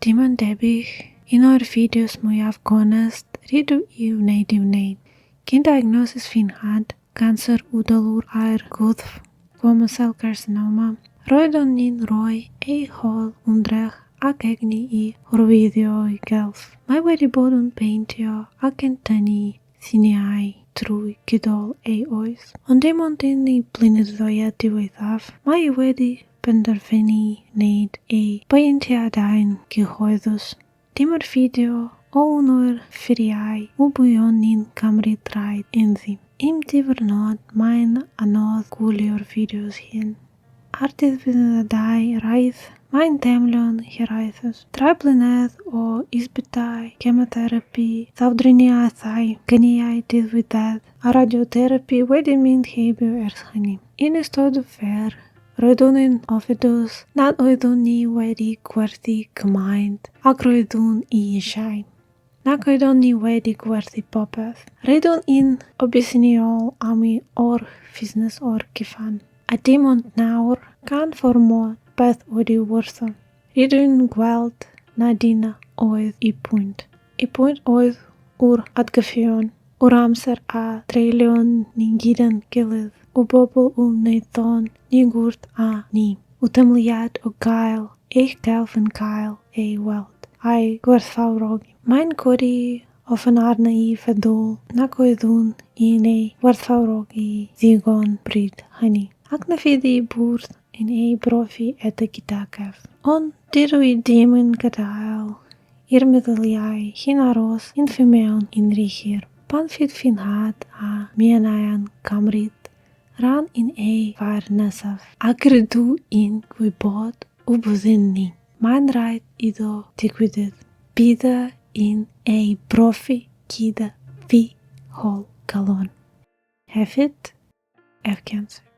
Dim ond debyg, un o'r fideos mwyaf gonest Rydw yw wneud. Cyn diagnosis fi'n nhad, canser wdolwr a'r gwddf, gwamosel carcinoma, roeddwn ni'n rhoi ei hol ymdrech ac egni i hyrwyddo ei gelf. Mae wedi bod yn peintio ac yn tynnu lluniau trwy gydol ei oes. Ond dim ond yn ei blynyddoedd diwethaf, mae wedi penderfynu wneud ei peintiadau'n gyhoeddus. Dim o'r fideo o o'r ffuriau o bwyon ni'n cymryd draed ynddi. Im difyrnod mae'n anodd gwylio'r fideos hyn. Ar ddyddfydau raidd, mae'n teimlo'n hiraethus. 3 blynedd o ysbytai, chemotherapy, llawdriniaethau, gyniau ddyddfydedd a radiotherapy wedi mynd heibio ers hynny. Yn ystod y fer, roeddwn yn ofidus nad oeddwn ni wedi gwerthu cymaint ac roeddwn i eisiau. Nac oeddwn ni wedi gwerthu popeth. Roeddwn yn obesyniol am i o'r fusnes o'r gyfan. A dim ond nawr, gan fformod beth wedi wrtho. Rydw'n gweld na dyna oedd y pwynt. Y pwynt oedd o'r atgyffion, o'r amser a treulio'n ni'n gyda'n gilydd, o bobl o wneithon ni'n gwrth a ni, o tymliad o gael eich gelf yn cael ei weld, a'i gwerthfawrogi. Mae'n codi ofyn arna i feddwl nac oeddwn i'n ei werthfawrogi ddigon bryd hynny. Ac na fydd ei bwrdd yn ei brofi eto gyda cef. Ond dydw i ddim yn gadael i'r meddyliau hyn aros yn fy mewn unrhyw hir. Pan fydd fi'n nhad a mi ynai'n cymryd rhan yn ei fair nesaf ac rydw i'n gwybod o byddwn ni. Mae'n rhaid iddo digwydd. Bydd yn ei brofi gyda fi hol galon. Hefyd, cancer.